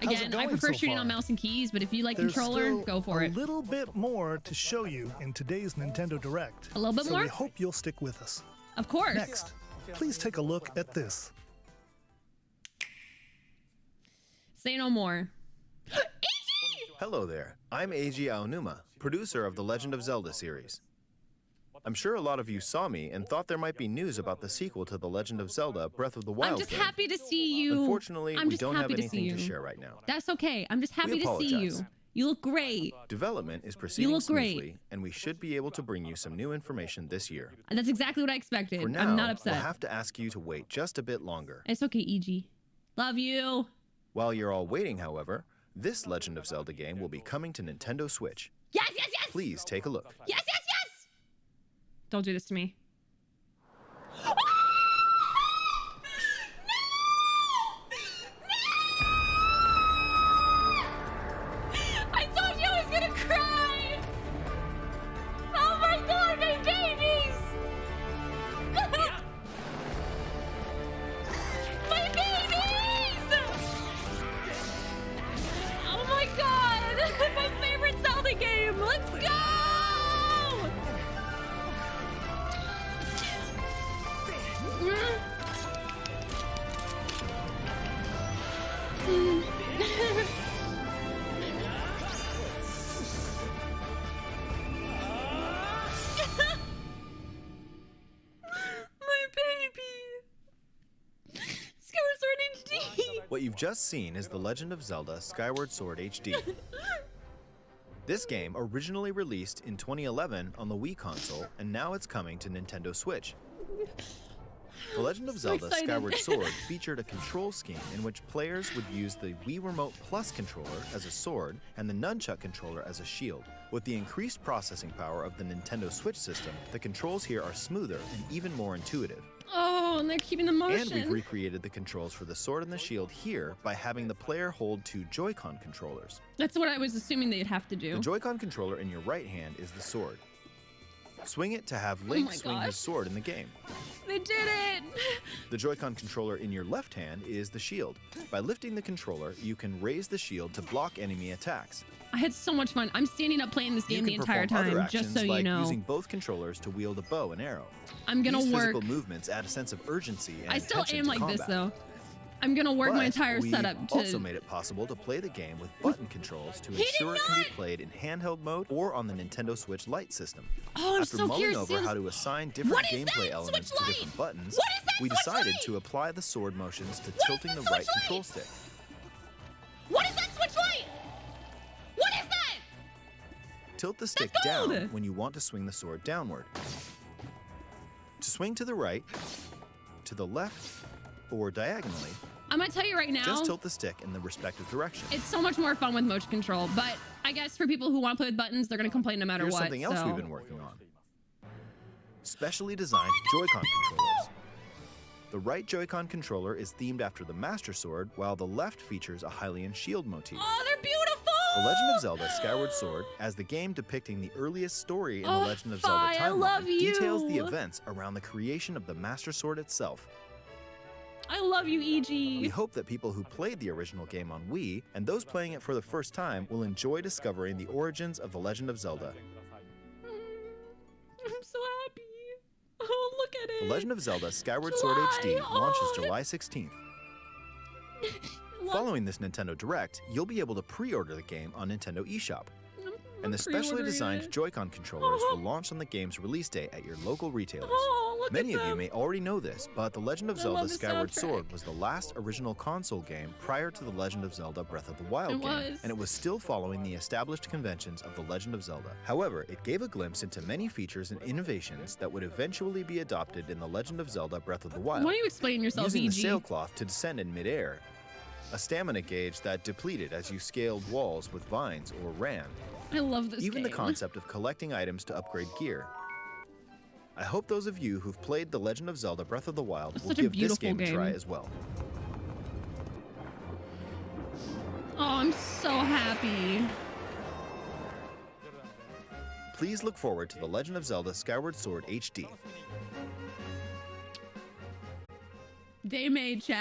Again, I prefer shooting on mouse and keys, but if you like controller, go for it. A little bit more to show you in today's Nintendo Direct. A little bit more? So we hope you'll stick with us. Of course. Next, please take a look at this. Say no more. Hello there, I'm Eiji Aonuma, producer of the Legend of Zelda series. I'm sure a lot of you saw me and thought there might be news about the sequel to The Legend of Zelda Breath of the Wild. I'm just game. happy to see you. Unfortunately, we don't have anything to share right now. That's okay. I'm just happy to see you. You look great. Development is proceeding smoothly, and we should be able to bring you some new information this year. That's exactly what I expected. For now, I'm not upset. we'll have to ask you to wait just a bit longer. It's okay, EG. Love you. While you're all waiting, however, this Legend of Zelda game will be coming to Nintendo Switch. Yes, yes, yes! Please take a look. Yes, yes, yes! Don't do this to me. I told you I was gonna cry! Oh my god, my babies! My babies! Oh my god! My favorite Zelda game! Let's go! What you've just seen is The Legend of Zelda SKYWARD SWORD HD. This game originally released in 2011 on the Wii console, and now it's coming to Nintendo Switch. The Legend of Zelda SKYWARD SWORD featured a control scheme in which players would use the Wii Remote Plus controller as a sword and the Nunchuck controller as a shield. With the increased processing power of the Nintendo Switch system, the controls here are smoother and even more intuitive. Oh, and they're keeping the motion. And we've recreated the controls for the sword and the shield here by having the player hold two Joy-Con controllers. That's what I was assuming they'd have to do. The Joy-Con controller in your right hand is the sword. Swing it to have Link swing his sword in the game. They did it! The Joy-Con controller in your left hand is the shield. By lifting the controller, you can raise the shield to block enemy attacks. I had so much fun. I'm standing up playing this game the entire time, just so you know. Using both controllers to wield a bow and arrow. I'm gonna These work. physical movements add a sense of urgency and I still attention aim to like combat. this though. I'm gonna work my entire we setup to. Also made it possible to play the game with button controls to ensure it can be played in handheld mode or on the Nintendo Switch Lite system. Oh, I'm After so mulling curious. over how to assign different gameplay elements to different buttons, we decided to apply the sword motions to tilting the right control stick. What is that switch light? What is that? Tilt the stick down when you want to swing the sword downward. To swing to the right, to the left, or diagonally, I'm gonna tell you right now, just tilt the stick in the respective direction. It's so much more fun with motion control, but I guess for people who want to play with buttons, they're gonna complain no matter Here's what. Something else we've been working on. Specially designed Joy-Con controllers. The right Joy-Con controller is themed after the Master Sword, while the left features a Hylian shield motif. Oh, they're beautiful! The Legend of Zelda SKYWARD SWORD, as the game depicting the earliest story in the Legend of Zelda timeline, details the events around the creation of the Master Sword itself. I love you, EG. We hope that people who played the original game on Wii and those playing it for the first time will enjoy discovering the origins of The Legend of Zelda. I'm so happy. Oh, look at it. The Legend of Zelda SKYWARD SWORD HD launches July 16th. Following this Nintendo Direct, you'll be able to pre-order the game on Nintendo eShop. And the specially designed Joy-Con controllers will launch on the game's release day at your local retailers. Many of you may already know this, but The Legend of Zelda SKYWARD SWORD was the last original console game prior to The Legend of Zelda Breath of the Wild game, and it was still following the established conventions of The Legend of Zelda. However, it gave a glimpse into many features and innovations that would eventually be adopted in The Legend of Zelda Breath of the Wild. Why don't you explain yourself, Using EG? the sailcloth to descend in midair, a stamina gauge that depleted as you scaled walls with vines or ran. I love this Even game. the concept of collecting items to upgrade gear. I hope those of you who've played The Legend of Zelda Breath of the Wild will give this game a try as well. Oh, I'm so happy. Please look forward to The Legend of Zelda SKYWARD SWORD HD. They made chat.